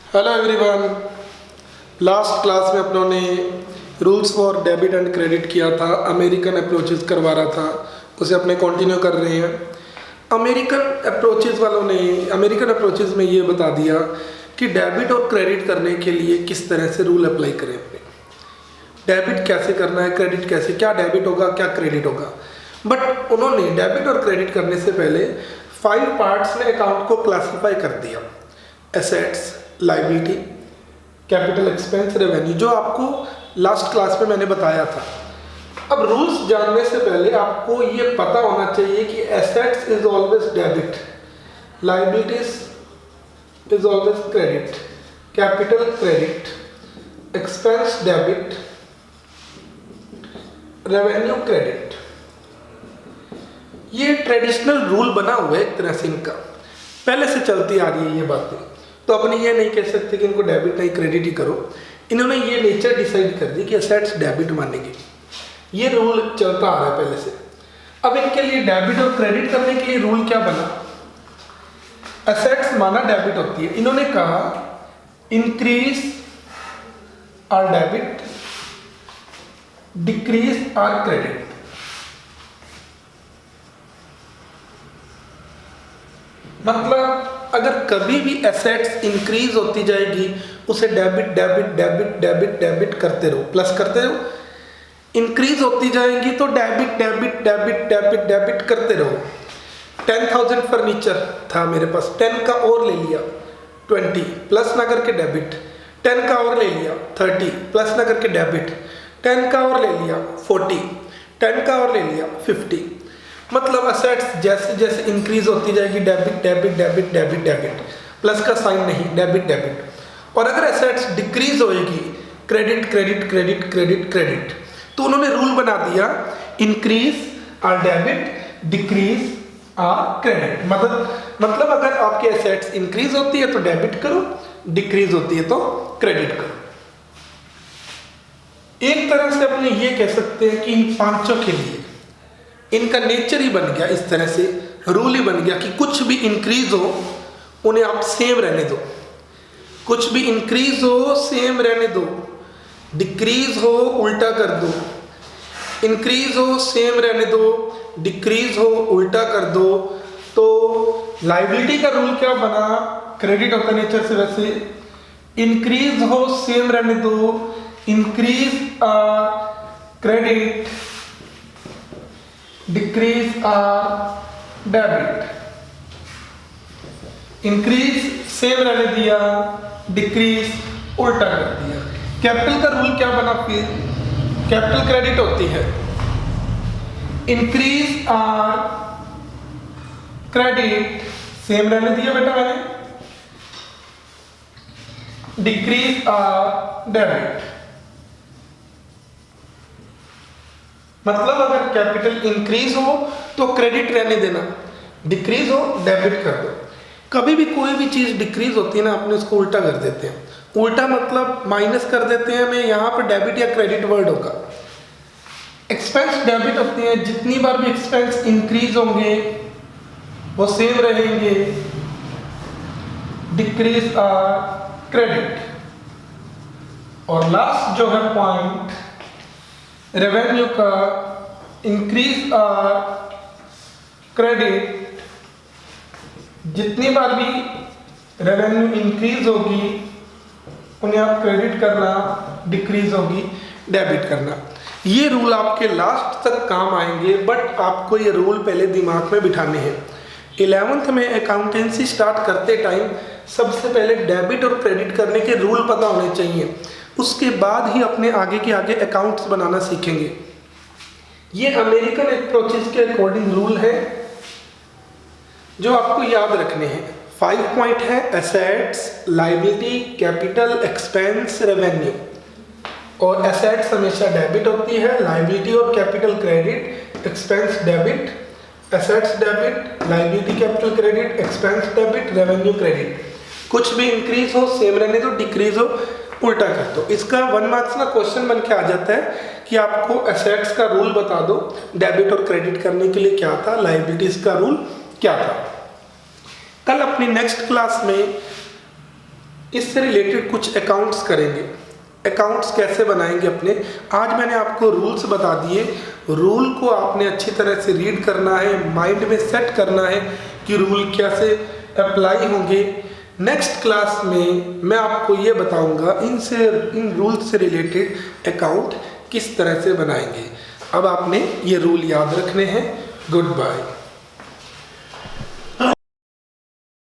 Hello everyone. Last class में अपनों ने rules for debit and credit किया था, अमेरिकन अप्रोचेस करवा रहा था, उसे अपने कंटिन्यू कर रहे हैं। अमेरिकन अप्रोचेस में ये बता दिया कि डेबिट और क्रेडिट करने के लिए किस तरह से रूल अप्लाई करें अपने। डेबिट कैसे करना है, क्रेडिट कैसे, क्या डेबिट होगा क्या क्रेडिट होगा। बट उन्होंने डेबिट और क्रेडिट करने से पहले 5 पार्ट्स में अकाउंट को क्लासिफाई कर दिया। Assets, liability, capital expense, revenue, जो आपको लास्ट क्लास में मैंने बताया था। अब रूल्स जानने से पहले आपको ये पता होना चाहिए कि assets is always debit, liabilities is always credit, capital credit, expense debit, revenue credit. ये ट्रेडिशनल रूल बना हुआ है एक तरह से, इनका पहले से चलती आ रही है ये बातें। तो अपने ये नहीं कह सकते कि इनको डेबिट नहीं क्रेडिट ही करो। इन्होंने ये नेचर डिसाइड कर दी कि एसेट्स डेबिट मानेंगे, ये रूल चलता आ रहा है पहले से। अब इनके लिए डेबिट और क्रेडिट करने के लिए रूल क्या बना, एसेट्स माना डेबिट होती है। इन्होंने कहा increase are debit, decrease are credit. मतलब अगर कभी भी एसेट्स इंक्रीज होती जाएगी उसे debit debit debit debit debit करते रहो, प्लस करते रहो। इंक्रीज होती जाएगी तो debit debit debit debit debit करते रहो। 10,000 फर्नीचर था मेरे पास, 10 का और ले लिया 20, प्लस ना करके डेबिट। 10 का और ले लिया 30, प्लस ना करके डेबिट। 10 का और ले लिया 40, 10 का और ले लिया 50। मतलब असेट्स जैसे जैसे इंक्रीज होती जाएगी debit debit debit debit debit, plus का साइन नहीं, डेबिट डेबिट। और अगर असेट्स डिक्रीज होएगी credit credit credit credit credit. तो उन्होंने रूल बना दिया increase are debit, decrease are credit. मतलब अगर आपकी असेट्स इंक्रीज होती है तो डेबिट करो, डिक्रीज होती है तो क्रेडिट करो। एक तरह से अपने ये कह सकते हैं कि इन पांचों के लिए इनका नेचर ही बन गया, इस तरह से रूल ही बन गया कि कुछ भी इंक्रीज हो उन्हें आप सेम रहने दो, कुछ भी इंक्रीज हो सेम रहने दो, डिक्रीज हो उल्टा कर दो, इंक्रीज हो सेम रहने दो, डिक्रीज हो उल्टा कर दो। तो लायबिलिटी का रूल क्या बना, क्रेडिट होता नेचर से वैसे, इंक्रीज हो सेम रहने दो, increase credit, decrease are debit. Increase same रहने दिया, डिक्रीज उल्टा कर दिया। कैपिटल का रूल क्या बना फिर, कैपिटल क्रेडिट होती है, इंक्रीज आर क्रेडिट सेम रहने दिया बेटा मैंने, डिक्रीज आर डेबिट। मतलब अगर कैपिटल इंक्रीज हो तो क्रेडिट रहने देना, डिक्रीज हो डेबिट कर दो। कभी भी कोई भी चीज डिक्रीज होती है ना, अपने उसको उल्टा कर देते हैं। उल्टा मतलब माइनस कर देते हैं, मैं यहाँ पर डेबिट या क्रेडिट वर्ड होगा। एक्सपेंस डेबिट होती है, जितनी बार भी एक्सपेंस इंक्रीज होंगे वो सेम रहेंगे, डिक्रीज आर क्रेडिट। और लास्ट जो है पॉइंट रेवेन्यू का, इंक्रीज आर क्रेडिट, जितनी बार भी रेवेन्यू इंक्रीज होगी उन्हें आप क्रेडिट करना, डिक्रीज होगी डेबिट करना। ये रूल आपके लास्ट तक काम आएंगे, बट आपको ये रूल पहले दिमाग में बिठाने हैं। 11th में अकाउंटेंसी स्टार्ट करते टाइम सबसे पहले डेबिट और क्रेडिट करने के रूल पता होने चाहिए, उसके बाद ही अपने आगे के आगे अकाउंट्स बनाना सीखेंगे। ये अमेरिकन अप्रोचेस के अकॉर्डिंग रूल है जो आपको याद रखने हैं। 5 पॉइंट है, assets, liability, capital, expense, revenue. और एसेट्स हमेशा डेबिट होती है, लायबिलिटी और capital credit, expense debit, assets debit, liability capital credit, expense debit, revenue credit. कुछ भी इंक्रीज हो सेम रहने दो, डिक्रीज हो उल्टा कर दो। इसका 1 मार्क्स का क्वेश्चन बन के आ जाता है कि आपको एसेट्स का रूल बता दो, डेबिट और क्रेडिट करने के लिए क्या था, लायबिलिटीज का रूल क्या था। कल अपनी नेक्स्ट क्लास में इससे रिलेटेड कुछ अकाउंट्स करेंगे। अकाउंट्स कैसे बनाएंगे अपने, आज मैंने आपको रूल्स बता दिए। रूल को आपने अच्छी तरह से रीड करना है, माइंड में सेट करना है कि रूल कैसे अप्लाई होंगे। नेक्स्ट क्लास में मैं आपको ये बताऊंगा इन रूल्स से रिलेटेड अकाउंट किस तरह से बनाएंगे। अब आपने ये रूल याद रखने हैं। Good bye.